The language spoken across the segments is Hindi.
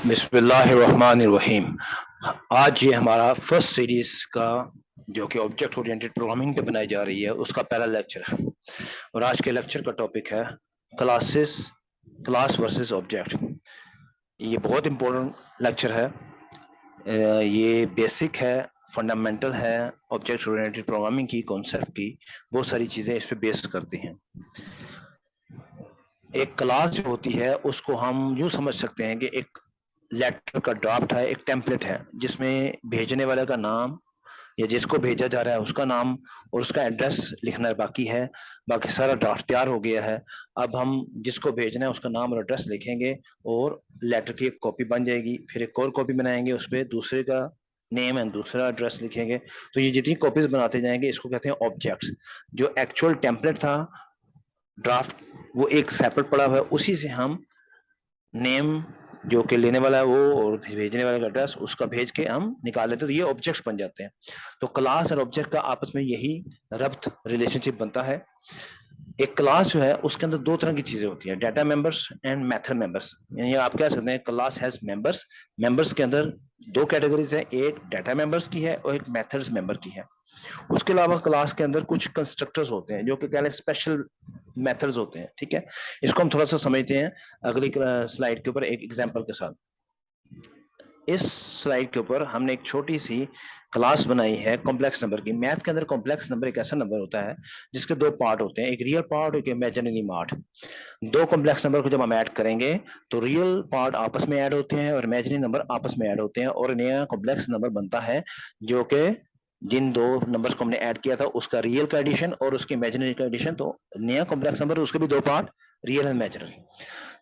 बिस्मिल्लाहिर्रहमानिर्रहीम। आज ये हमारा फर्स्ट सीरीज का जो कि ऑब्जेक्ट ओरिएंटेड प्रोग्रामिंग पे बनाई जा रही है उसका पहला लेक्चर है और आज के लेक्चर का टॉपिक है क्लास वर्सेस ऑब्जेक्ट। ये बहुत इंपॉर्टेंट लेक्चर है। ये बेसिक है, फंडामेंटल है ऑब्जेक्ट ओरिएंटेड प्रोग्रामिंग की कॉन्सेप्ट की। बहुत सारी चीजें इस पे बेस करती हैं। एक क्लास जो होती है उसको हम यूं समझ सकते हैं कि एक लेटर का ड्राफ्ट है, एक टेम्पलेट है जिसमें भेजने वाले का नाम या जिसको भेजा जा रहा है उसका नाम और उसका एड्रेस लिखना बाकी है। बाकी सारा ड्राफ्ट तैयार हो गया है। अब हम जिसको भेजना है उसका नाम और एड्रेस लिखेंगे और लेटर की एक कॉपी बन जाएगी। फिर एक और कॉपी बनाएंगे, उस पर दूसरे का नेम एंड दूसरा एड्रेस लिखेंगे। तो ये जितनी कॉपीज बनाते जाएंगे इसको कहते हैं ऑब्जेक्ट्स। जो एक्चुअल टेम्पलेट था, ड्राफ्ट, वो एक सेपरेट पड़ा हुआ है, उसी से हम नेम जो कि लेने वाला है वो और भेजने वाले का एड्रेस उसका भेज के हम निकाल लेते हैं। तो ये ऑब्जेक्ट्स बन जाते हैं। तो क्लास और ऑब्जेक्ट का आपस में यही रब्त रिलेशनशिप बनता है। एक क्लास जो है उसके अंदर दो तरह की चीजें होती है, data members and method members. यानी आप कह सकते हैं क्लास हैज मेंबर्स। मेंबर्स के अंदर दो कैटेगरीज है, एक डाटा मेंबर्स की है और एक मेथड्स मेंबर की है। उसके अलावा क्लास के अंदर कुछ कंस्ट्रक्टर्स होते हैं जो कि कहते हैं स्पेशल मेथड्स होते हैं। ठीक है, इसको हम थोड़ा सा समझते हैं अगली स्लाइड के ऊपर एक एग्जांपल के साथ। इस स्लाइड के ऊपर हमने एक छोटी सी क्लास बनाई है कॉम्प्लेक्स नंबर की। मैथ के अंदर कॉम्प्लेक्स नंबर एक ऐसा नंबर होता है जिसके दो पार्ट होते हैं, एक रियल पार्ट और एक इमेजिनरी पार्ट। दो कॉम्प्लेक्स नंबर को जब हम ऐड करेंगे तो रियल पार्ट आपस में ऐड होते हैं और इमेजिनरी नंबर आपस में ऐड होते हैं और नया कॉम्प्लेक्स नंबर बनता है जो कि जिन दो नंबर्स को हमने ऐड किया था उसका रियल का एडिशन और उसके इमेजिनरी का एडिशन। तो नया कॉम्प्लेक्स नंबर उसके भी दो पार्ट, रियल एंड इमेजिनरी।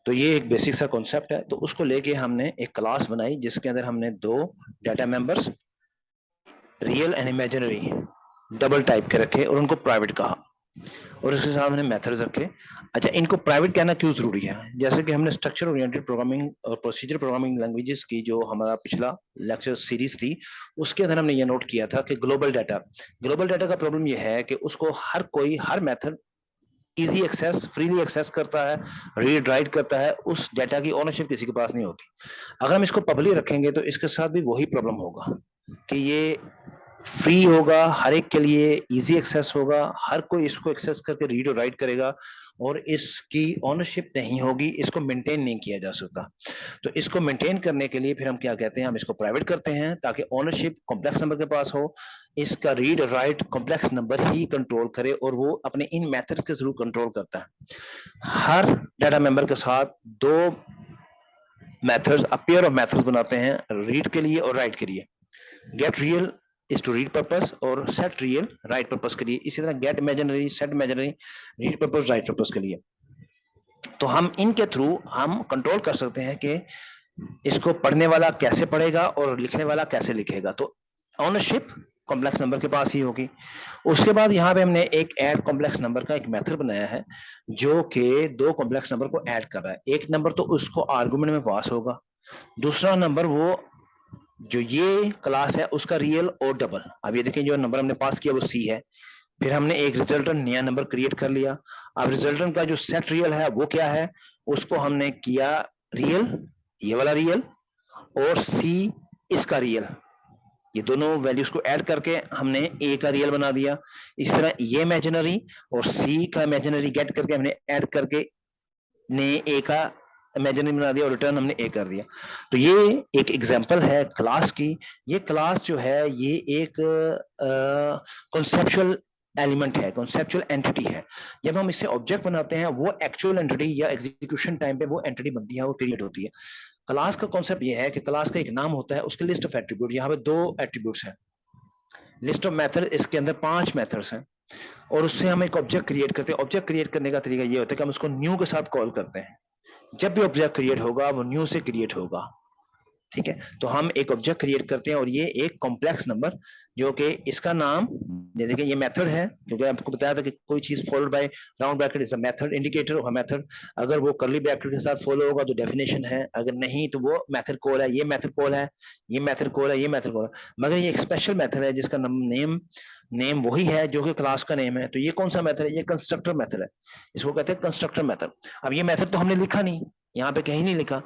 तो ये एक बेसिक सा कॉन्सेप्ट है। तो उसको लेके हमने एक क्लास बनाई जिसके अंदर हमने दो data members real and imaginary double type के रखे और उनको प्राइवेट कहा और उसके साथ हमने मेथड्स रखे। अच्छा, इनको प्राइवेट कहना क्यों जरूरी है? जैसे कि हमने स्ट्रक्चर ओरिएंटेड प्रोग्रामिंग और प्रोसीजर प्रोग्रामिंग लैंग्वेजेस की जो हमारा पिछला लेक्चर सीरीज थी उसके अंदर हमने ये नोट किया था कि ग्लोबल डाटा का प्रॉब्लम ये है कि उसको हर कोई हर method easy access, freely access करता है, रीड राइट करता है। उस डाटा की ओनरशिप किसी के पास नहीं होती। अगर हम इसको पब्लिक रखेंगे तो इसके साथ भी वही प्रॉब्लम होगा कि ये फ्री होगा, हर एक के लिए इजी एक्सेस होगा, हर कोई इसको एक्सेस करके रीड और राइट करेगा और इसकी ओनरशिप नहीं होगी, इसको मेंटेन नहीं किया जा सकता। तो इसको मेंटेन करने के लिए फिर हम क्या कहते हैं, हम इसको प्राइवेट करते हैं ताकि ओनरशिप कॉम्प्लेक्स नंबर के पास हो, इसका रीड और राइट कॉम्प्लेक्स नंबर ही कंट्रोल करे और वो अपने इन मेथड्स के थ्रू कंट्रोल करता है। हर डाटा मेंबर के साथ दो methods, a pair of methods बनाते हैं, रीड के लिए और राइट के लिए। Get real is to read purpose और सेट रियल राइट पर्पस के लिए। इसी तरह get imaginary, set imaginary, read purpose, write purpose के लिए। तो हम इनके थ्रू हम कंट्रोल कर सकते हैं कि इसको पढ़ने वाला कैसे पढ़ेगा और लिखने वाला कैसे लिखेगा। तो ऑनरशिप कॉम्प्लेक्स नंबर के पास ही होगी। उसके बाद यहाँ पे हमने एक ऐड कॉम्प्लेक्स नंबर का एक मेथड बनाया है जो कि दो कॉम्प्लेक्स नंबर को ऐड कर रहा है। एक नंबर तो उसको आर्गुमेंट में पास होगा, दूसरा नंबर वो जो ये क्लास है उसका रियल और डबल। अब ये देखें, जो नंबर हमने पास किया वो सी है। फिर हमने एक रिजल्टेंट नया नंबर क्रिएट कर लिया। अब रिजल्टेंट का जो सेट रियल है वो क्या है, उसको हमने किया रियल, ये वाला रियल, और सी इसका रियल। ये दोनों वैल्यूज को ऐड करके हमने ए का रियल बना दिया। इस तरह ये इमेजिनरी और सी का इमेजिनरी गेट करके हमने ऐड करके ने ए का इमेजिनरी बना दिया और रिटर्न हमने ए कर दिया। तो ये एक एग्जांपल है क्लास की। ये क्लास जो है ये एक कॉन्सेप्चुअल एलिमेंट है, कॉन्सेप्चुअल एंटिटी है। जब हम इससे ऑब्जेक्ट बनाते हैं वो एक्चुअल एंटिटी या एग्जीक्यूशन टाइम पे वो एंटिटी बनती है, वो क्रिएट होती है। क्लास का कॉन्सेप्ट ये है कि क्लास का एक नाम होता है, उसके लिस्ट ऑफ एट्रीब्यूट। यहाँ पे दो एट्रीब्यूट्स हैं, लिस्ट ऑफ मेथड, इसके अंदर 5 मेथड्स हैं और उससे हम एक ऑब्जेक्ट क्रिएट करते हैं। ऑब्जेक्ट क्रिएट करने का तरीका ये होता है कि हम उसको न्यू के साथ कॉल करते हैं। जब भी ऑब्जेक्ट क्रिएट होगा वो न्यू से क्रिएट होगा। ठीक है, तो हम एक ऑब्जेक्ट क्रिएट करते हैं और ये एक कॉम्प्लेक्स नंबर जो कि इसका नाम, ये देखिए ये मेथड है, क्योंकि आपको बताया था कि कोई चीज followed by round bracket is a method, indicator of a method. अगर वो कर्ली ब्रैकेट के साथ फॉलो होगा तो डेफिनेशन है, अगर नहीं तो वो मेथड कॉल है। ये मेथड कॉल है, ये मेथड कॉल है, ये मेथड कॉल है। मगर ये एक स्पेशल मेथड है जिसका नेम वही है जो कि क्लास का नेम है। तो ये कौन सा मेथड है? ये कंस्ट्रक्टर मेथड है, इसको कहते हैं कंस्ट्रक्टर मेथड। अब ये मेथड तो हमने लिखा नहीं, यहाँ पे कहीं नहीं लिखा।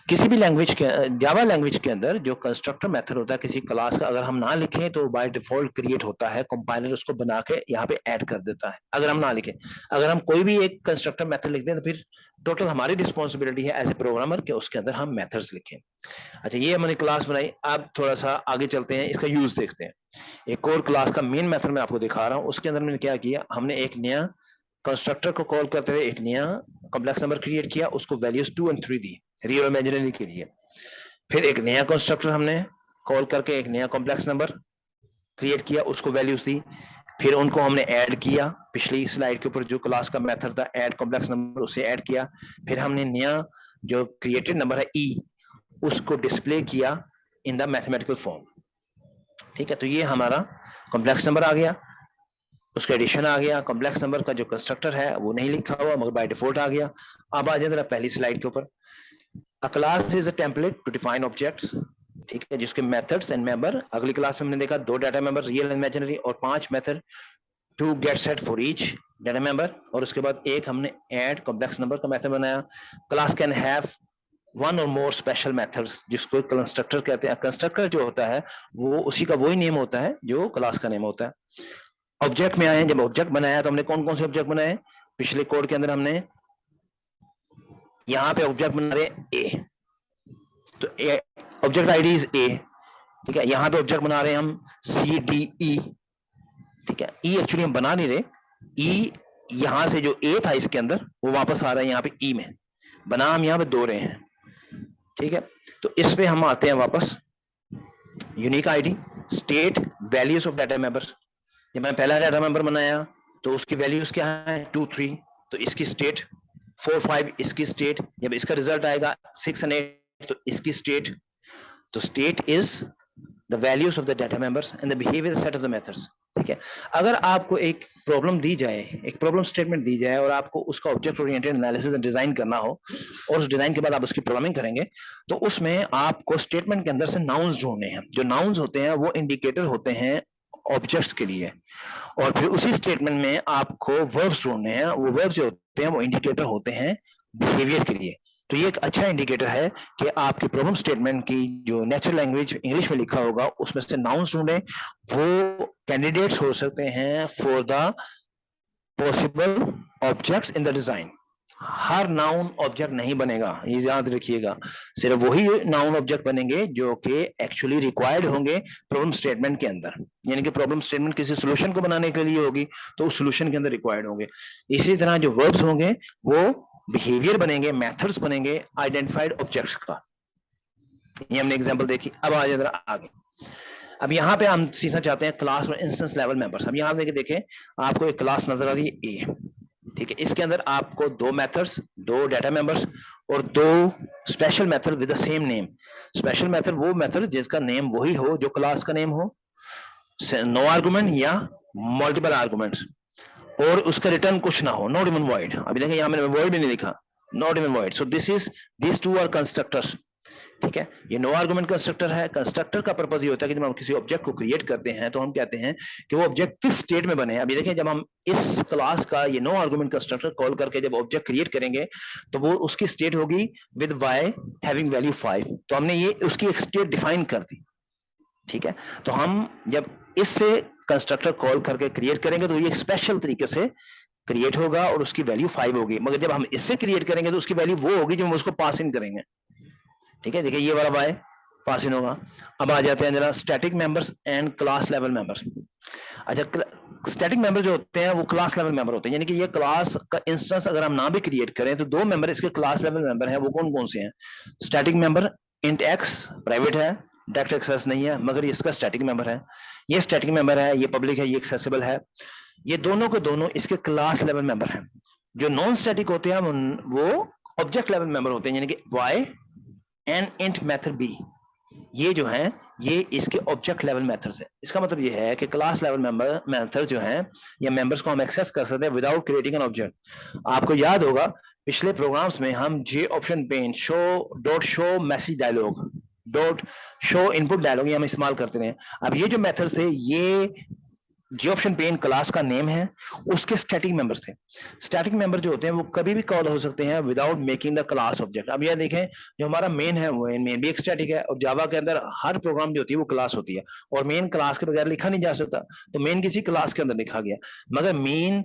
किसी भी लैंग्वेज के, जावा लैंग्वेज के अंदर जो कंस्ट्रक्टर मेथड होता है किसी क्लास का, अगर हम ना लिखें तो बाय डिफॉल्ट क्रिएट होता है, कंपाइलर उसको बना के यहाँ पे ऐड कर देता है अगर हम ना लिखें। अगर हम कोई भी एक कंस्ट्रक्टर मेथड लिख दें तो फिर टोटल हमारी रिस्पॉन्सिबिलिटी है एज ए प्रोग्रामर कि उसके अंदर हम मेथड्स लिखें। अच्छा, ये हमने क्लास बनाई, अब थोड़ा सा आगे चलते हैं, इसका यूज देखते हैं। एक और क्लास का मेन मेथड मैं आपको दिखा रहा हूँ, उसके अंदर मैंने क्या किया, हमने एक नया कंस्ट्रक्टर को कॉल करते हुए एक नया कॉम्प्लेक्स नंबर क्रिएट किया, उसको वैल्यूज 2 और 3 दी रियल और इमेजिनरी के लिए। फिर एक नया कंस्ट्रक्टर हमने कॉल करके एक नया कॉम्प्लेक्स नंबर क्रिएट किया, उसको वैल्यूज दी। फिर उनको हमने ऐड किया, पिछली स्लाइड के ऊपर जो क्लास का मेथड था ऐड कॉम्प्लेक्स नंबर, उसे ऐड किया। फिर हमने नया जो क्रिएटेड नंबर है ई, उसको डिस्प्ले किया इन द मैथमेटिकल फॉर्म। ठीक है, तो ये हमारा कॉम्प्लेक्स नंबर आ गया, उसका एडिशन आ गया। कॉम्प्लेक्स नंबर का जो कंस्ट्रक्टर है वो नहीं लिखा हुआ मगर बाय डिफॉल्ट आ गया। अब आ जाए जरा पहली स्लाइड के ऊपर। A class is a template to define objects, ठीक है, जिसके मेथड्स एंड मेंबर, अगली क्लास में हमने देखा 2 डाटा मेंबर रियल इमेजिनरी और 5 method to get set for each data member, और उसके बाद एक हमने ऐड कॉम्प्लेक्स नंबर का मेथड बनाया। Class can have 1 or more special methods, जिसको कंस्ट्रक्टर कहते हैं। कंस्ट्रक्टर जो होता है वो उसी का वही नेम होता है जो क्लास का नेम होता है। ऑब्जेक्ट में आए, जब ऑब्जेक्ट बनाया तो हमने कौन कौन से ऑब्जेक्ट बनाए, पिछले कोड के अंदर हमने यहाँ पे ऑब्जेक्ट बना रहे ए, तो ऑब्जेक्ट आईडी इज ए, ठीक है। यहाँ पे ऑब्जेक्ट बना रहे हैं हम सी डी ई, ठीक है। ई एक्चुअली हम बना नहीं रहे, ई यहां से जो ए था इसके अंदर वो वापस आ रहा है यहाँ पे ई में, बना हम यहाँ पे 2 रहे हैं, ठीक है। तो इस पे हम आते हैं वापस, unique ID, state, values of data member. जब मैं पहला डाटा मेंबर बनाया तो उसकी वैल्यूज क्या है 2 3, तो इसकी स्टेट 4 5, इसकी स्टेट। जब इसका रिजल्ट आएगा 6 और 8 तो इसकी स्टेट। तो state is the values of the data members and the behaviour set of the methods, ठीक है। अगर आपको एक प्रॉब्लम दी जाए, एक प्रॉब्लम स्टेटमेंट दी जाए और आपको उसका object oriented analysis and design करना हो और उस डिजाइन के बाद आप उसकी प्रोग्रामिंग करेंगे, तो उसमें आपको स्टेटमेंट के अंदर से नाउन्स ढूंढने हैं। जो नाउन्स होते हैं वो इंडिकेटर होते हैं ऑब्जेक्ट्स के लिए, और फिर उसी स्टेटमेंट में आपको वर्ब्स ढूंढने हैं। वो वर्ब्स जो होते हैं वो इंडिकेटर होते हैं बिहेवियर के लिए। तो ये एक अच्छा इंडिकेटर है कि आपकी प्रॉब्लम स्टेटमेंट की जो नेचुरल लैंग्वेज इंग्लिश में लिखा होगा उसमें से नाउन्स ढूंढें, वो कैंडिडेट्स हो सकते हैं for the possible objects in the design. Her noun object नहीं बनेगा, ये याद रखिएगा। सिर्फ वही नाउन ऑब्जेक्ट बनेंगे जो कि एक्चुअली रिक्वायर्ड होंगे प्रॉब्लम स्टेटमेंट के अंदर, यानी कि प्रॉब्लम स्टेटमेंट किसी सॉल्यूशन को बनाने के लिए होगी तो उस सॉल्यूशन के अंदर रिक्वायर्ड होंगे। इसी तरह जो वर्ब्स होंगे वो बिहेवियर बनेंगे, मेथड्स बनेंगे आइडेंटिफाइड ऑब्जेक्ट्स का। ये हमने एग्जांपल देखी। अब आ जाए आगे। अब यहाँ पे हम सीखना चाहते हैं क्लास और इंस्टेंस लेवल मेंबर्स। अब यहाँ देखें आपको एक क्लास नजर आ रही है ए, ठीक है। इसके अंदर आपको 2 मेथड्स, 2 डाटा मेंबर्स और 2 special method with the same name. Special method वो मेथड जिसका नेम वही हो जो क्लास का नेम हो, नो आर्गुमेंट या मल्टीपल आर्गुमेंट्स, और उसका रिटर्न कुछ ना हो, नॉट इवन वॉइड। अभी देखिए यहाँ मैंने वॉइड भी नहीं लिखा, not even void. So this is, this 2 are constructors, ठीक है। ये नो आर्गुमेंट कंस्ट्रक्टर है। कंस्ट्रक्टर का पर्पस ये होता है कि जब हम किसी ऑब्जेक्ट को क्रिएट करते हैं तो हम कहते हैं कि वो ऑब्जेक्ट किस स्टेट में बने। अभी देखिए जब हम इस क्लास का ये नो आर्गुमेंट कंस्ट्रक्टर कॉल करके जब ऑब्जेक्ट क्रिएट करेंगे तो वो उसकी स्टेट होगी विद y हैविंग वैल्यू 5, तो हमने ये उसकी एक स्टेट डिफाइन कर दी, ठीक है। तो हम जब इससे कंस्ट्रक्टर कॉल करके क्रिएट करेंगे तो ये एक स्पेशल तरीके से क्रिएट होगा और उसकी वैल्यू 5 होगी। मगर जब हम इससे क्रिएट करेंगे तो उसकी वैल्यू वो होगी जब हम उसको पास इन करेंगे, ठीक है। देखिए ये वाला y पास इन होगा। अब आ जाते हैं जरा static members and class level members. अच्छा, स्टैटिक मेंबर जो होते हैं वो क्लास लेवल मेंबर होते हैं, यानी कि ये क्लास का इंस्टेंस अगर हम ना भी क्रिएट करें तो 2 मेंबर इसके क्लास लेवल मेंबर हैं। वो कौन कौन से हैं? Static member int x private है, डायरेक्ट एक्सेस नहीं है, मगर ये इसका स्टैटिक मेंबर है। ये स्टैटिक मेंबर है, ये पब्लिक है, ये एक्सेसिबल है। ये दोनों के दोनों इसके क्लास लेवल मेंबर हैं। जो नॉन स्टैटिक होते हैं वो ऑब्जेक्ट लेवल मेंबर होते हैं, यानी कि y and int method b, ये जो है ये इसके ऑब्जेक्ट लेवल मेथड्स है। इसका मतलब ये है कि क्लास लेवल मेंबर मेथड जो है या मेंबर्स को हम एक्सेस कर सकते हैं विदाउट क्रिएटिंग एन ऑब्जेक्ट। आपको याद होगा पिछले प्रोग्राम्स में हम J option pane show dot show message dialog dot show input dialog ये हम इस्तेमाल करते रहे। अब ये जो मेथड्स थे ये जी ऑप्शन पेन क्लास का नेम है, उसके स्टैटिक मेंबर्स थे। स्टैटिक मेंबर जो होते हैं वो कभी भी कॉल हो सकते हैं without making the class object. अब यह देखें, जो हमारा मेन है वो मेन भी एक स्टैटिक है, और जावा के अंदर हर प्रोग्राम जो होती है वो क्लास होती है, और मेन क्लास के बगैर लिखा नहीं जा सकता, तो मेन किसी क्लास के अंदर लिखा गया। मगर मेन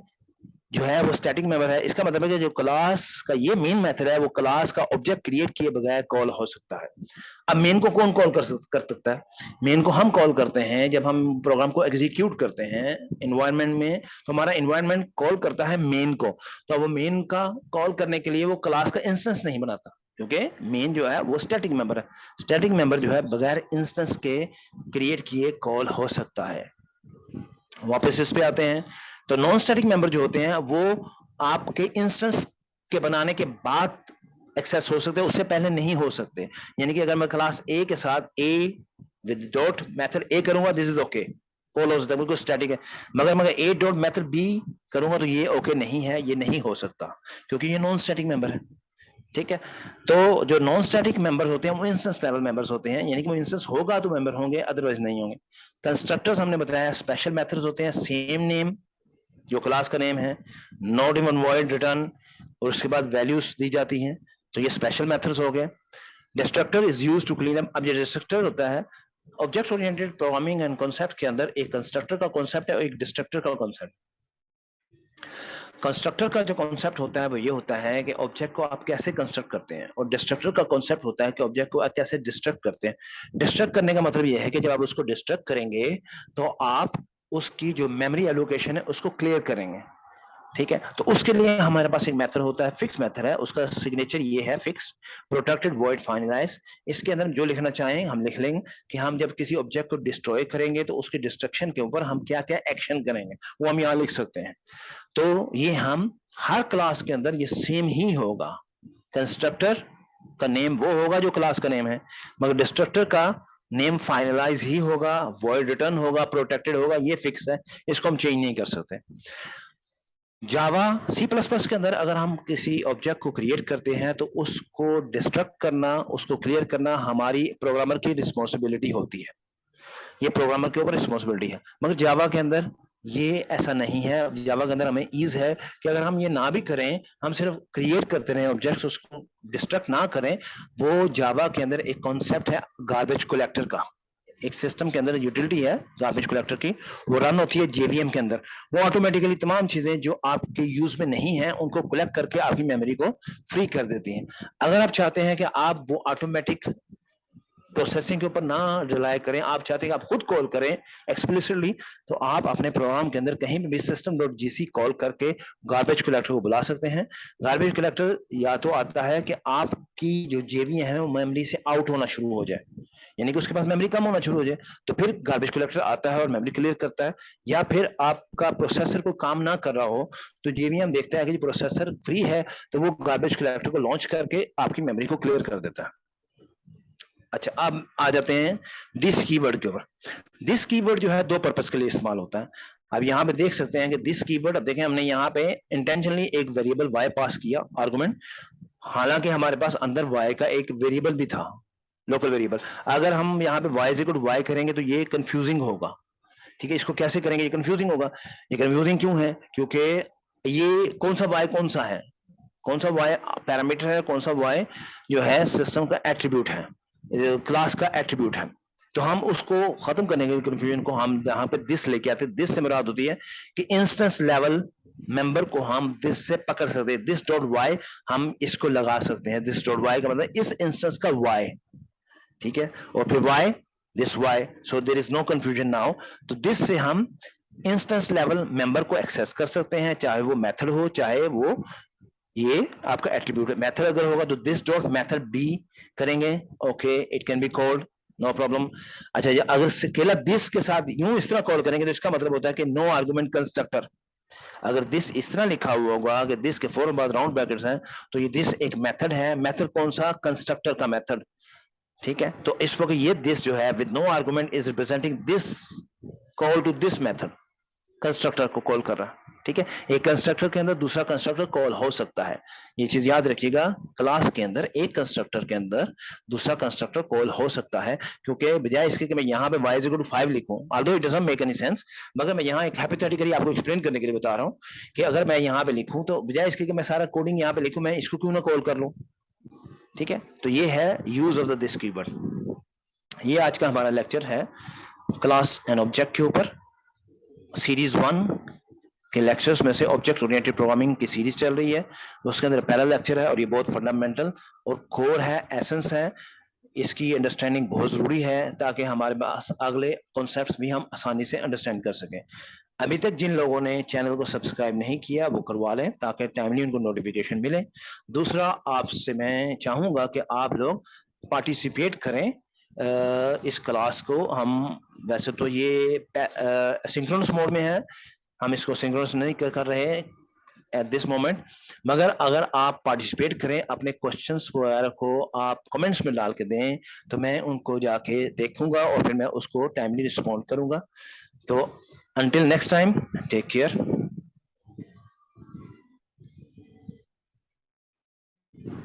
जो है वो स्टैटिक मेंबर है, इसका मतलब है कि जो क्लास का ये मेन मेथड है वो क्लास का ऑब्जेक्ट क्रिएट किए बगैर कॉल हो सकता है। अब मेन को कौन कॉल कर सकता है? मेन को हम कॉल करते हैं जब हम प्रोग्राम को एग्जीक्यूट करते हैं इन्वायरमेंट में, तो हमारा इन्वायरमेंट कॉल करता है मेन को। तो वो मेन का कॉल करने के लिए वो क्लास का इंस्टेंस नहीं बनाता, क्योंकि मेन जो है वो स्टैटिक मेंबर है। स्टैटिक मेंबर जो है बगैर इंस्टेंस के क्रिएट किए कॉल हो सकता है। वापस इस पे आते हैं, तो नॉन स्टैटिक मेंबर जो होते हैं वो आपके इंस्टेंस के बनाने के बाद एक्सेस हो सकते हैं, उससे पहले नहीं हो सकते। यानी कि अगर मैं क्लास ए के साथ ए विद डॉट मेथड ए करूंगा, दिस इज ओके, कॉल हो सकता है, बिल्कुल स्टैटिक है। मगर ए डॉट मेथड बी करूंगा तो ये ओके नहीं है, ये नहीं हो सकता, क्योंकि ये नॉन स्टैटिक मेंबर है। ठीक है, तो जो नॉन स्टैटिक मेंबर्स होते हैं वो इंस्टेंस लेवल मेंबर्स होते हैं, यानी कि वो इंस्टेंस होगा तो मेंबर होंगे, अदरवाइज नहीं होंगे। कंस्ट्रक्टर्स हमने बताया स्पेशल मेथड्स होते हैं, सेम नेम जो क्लास का नेम है, नॉट इवन वॉइड रिटर्न, और उसके बाद वैल्यूज दी जाती हैं, तो ये स्पेशल मेथड्स हो गए। Destructor is used to clean up. अब ये डिस्ट्रक्टर होता है object oriented programming and concept के अंदर, एक कंस्ट्रक्टर का कॉन्सेप्ट है और एक डिस्ट्रक्टर का कॉन्सेप्ट। कंस्ट्रक्टर का जो कॉन्सेप्ट होता है वो ये होता है कि ऑब्जेक्ट को आप कैसे कंस्ट्रक्ट करते हैं, और डिस्ट्रक्टर का कॉन्सेप्ट होता है कि ऑब्जेक्ट को आप कैसे डिस्ट्रक्ट करते हैं। डिस्ट्रक्ट करने का मतलब ये है कि जब आप उसको डिस्ट्रक्ट करेंगे तो आप उसकी जो मेमोरी एलोकेशन है उसको क्लियर करेंगे। ठीक है, तो उसके लिए हमारे पास एक मेथड होता है, फिक्स मेथड है, उसका सिग्नेचर ये है फिक्स प्रोटेक्टेड वॉइड फाइनलाइज। इसके अंदर जो लिखना चाहें हम लिख लेंगे कि हम जब किसी ऑब्जेक्ट को डिस्ट्रॉय करेंगे तो उसके डिस्ट्रक्शन के ऊपर हम क्या क्या एक्शन करेंगे, वो हम यहाँ लिख सकते हैं। तो ये हम हर क्लास के अंदर ये सेम ही होगा। कंस्ट्रक्टर का नेम वो होगा जो क्लास का नेम है, मगर डिस्ट्रक्टर का नेम फाइनलाइज ही होगा, वॉइड रिटर्न होगा, प्रोटेक्टेड होगा, ये फिक्स है, इसको हम चेंज नहीं कर सकते। जावा सी प्लस प्लस के अंदर अगर हम किसी ऑब्जेक्ट को क्रिएट करते हैं तो उसको डिस्ट्रक्ट करना, उसको क्लियर करना हमारी प्रोग्रामर की रिस्पॉन्सिबिलिटी होती है, ये प्रोग्रामर के ऊपर रिस्पॉन्सिबिलिटी है। मगर जावा के अंदर ये ऐसा नहीं है। जावा के अंदर हमें ईज है कि अगर हम ये ना भी करें, हम सिर्फ क्रिएट करते रहें ऑब्जेक्ट्स, उसको डिस्ट्रक्ट ना करें। वो जावा के अंदर एक कॉन्सेप्ट है गार्बेज कलेक्टर का, एक सिस्टम के अंदर यूटिलिटी है गार्बेज कलेक्टर की, वो रन होती है जेवीएम के अंदर। वो ऑटोमेटिकली तमाम चीजें जो आपके यूज में नहीं है उनको कलेक्ट करके आपकी मेमोरी को फ्री कर देती हैं। अगर आप चाहते हैं कि आप वो ऑटोमेटिक प्रोसेसिंग के ऊपर ना रिलाय करें, आप चाहते हैं कि आप खुद कॉल करें एक्सप्लिसिटली, तो आप अपने प्रोग्राम के अंदर कहीं भी system.gc कॉल करके गार्बेज कलेक्टर को बुला सकते हैं। गार्बेज कलेक्टर या तो आता है कि आपकी जो जेबी है वो मेमोरी से आउट होना शुरू हो जाए, यानी कि उसके पास मेमोरी कम होना शुरू हो जाए, तो फिर गार्बेज कलेक्टर आता है और मेमोरी क्लियर करता है। या फिर आपका प्रोसेसर को काम ना कर रहा हो तो जेवीएम देखता है कि प्रोसेसर फ्री है, तो वो गार्बेज कलेक्टर को लॉन्च करके आपकी मेमोरी को क्लियर कर देता है। अच्छा, अब आ जाते हैं दिस कीवर्ड के ऊपर। दिस कीवर्ड जो है दो पर्पस के लिए इस्तेमाल होता है। अब यहाँ पे देख सकते हैं कि दिस कीवर्ड, अब देखें हमने यहाँ पे इंटेंशनली एक वेरिएबल y पास किया आर्गुमेंट, हालांकि हमारे पास अंदर y का एक वेरिएबल भी था, लोकल वेरिएबल। अगर हम यहाँ पे y इक्वल टू y करेंगे तो ये कंफ्यूजिंग होगा। ठीक है, इसको कैसे करेंगे, ये कंफ्यूजिंग होगा। ये कंफ्यूजिंग क्यों है? क्योंकि ये कौन सा y कौन सा है, कौन सा y पैरामीटर है, कौन सा y जो है सिस्टम का एट्रीब्यूट है, क्लास का एट्रीब्यूट है। तो हम उसको खत्म करने के कंफ्यूजन को हम यहाँ पे दिस लेके आते हैं। दिस से मुराद होती है कि इंस्टेंस लेवल मेंबर को हम दिस से पकड़ सकते हैं, दिस डॉट वाई हम इसको लगा सकते हैं। दिस डॉट वाई का मतलब इस इंस्टेंस का वाई, ठीक है, और फिर why this why, so there is no confusion now. तो दिस से हम इंस्टेंस लेवल मेंबर को एक्सेस कर सकते हैं, चाहे वो मेथड हो चाहे वो ये आपका एट्रीब्यूट है। मेथड अगर होगा तो दिस डॉट मेथड बी करेंगे, okay, it can be called, no problem. अच्छा, अगर स्केलर दिस के साथ यूं इस तरह कॉल करेंगे तो इसका मतलब होता है कि नो आर्गुमेंट कंस्ट्रक्टर। अगर दिस इस तरह लिखा हुआ होगा कि दिस के फौरन बाद राउंड ब्रैकेट्स हैं, तो ये दिस एक मेथड है। मेथड कौन सा? कंस्ट्रक्टर का मेथड। ठीक है, तो इस वक्त ये दिस जो है with no argument is representing this call to this method, constructor को कॉल कर रहा है। ठीक है, एक कंस्ट्रक्टर के अंदर दूसरा कंस्ट्रक्टर कॉल हो सकता है, ये चीज याद रखिएगा। क्लास के अंदर एक कंस्ट्रक्टर के अंदर दूसरा कंस्ट्रक्टर कॉल हो सकता है, क्योंकि बजाय इसके कि मैं यहाँ पे y = 5 लिखूं, although it doesn't make any sense, मगर मैं यहाँ एक हाइपोथेटिकली आपको एक्सप्लेन करने के लिए बता रहा हूँ कि अगर मैं यहाँ पे लिखूं तो बजाय इसके कि मैं सारा कोडिंग यहाँ पे लिखूं, मैं इसको क्यों ना कॉल कर लूं। ठीक है, तो ये है use of the this keyword. ये आज का हमारा लेक्चर है क्लास एंड ऑब्जेक्ट के ऊपर। सीरीज 1 के लेक्चर्स में से ऑब्जेक्ट ओरिएंटेड प्रोग्रामिंग की सीरीज चल रही है, उसके अंदर पहला लेक्चर है और ये बहुत फंडामेंटल और कोर है, एसेंस है, इसकी अंडरस्टैंडिंग बहुत जरूरी है ताकि हमारे पास अगले कॉन्सेप्ट्स भी हम आसानी से अंडरस्टैंड कर सकें। अभी तक जिन लोगों ने चैनल को सब्सक्राइब नहीं किया वो करवा लें ताकि टाइमली उनको नोटिफिकेशन मिले। दूसरा, आपसे मैं चाहूंगा कि आप लोग पार्टिसिपेट करें इस क्लास को। हम वैसे तो ये सिंक्रोनस मोड में है, हम इसको सिंक्रोनस नहीं कर रहे एट दिस मोमेंट, मगर अगर आप पार्टिसिपेट करें, अपने क्वेश्चंस वगैरह को आप कमेंट्स में डाल के दें तो मैं उनको जाके देखूंगा और फिर मैं उसको टाइमली रिस्पॉन्ड करूंगा। तो until next time, take care.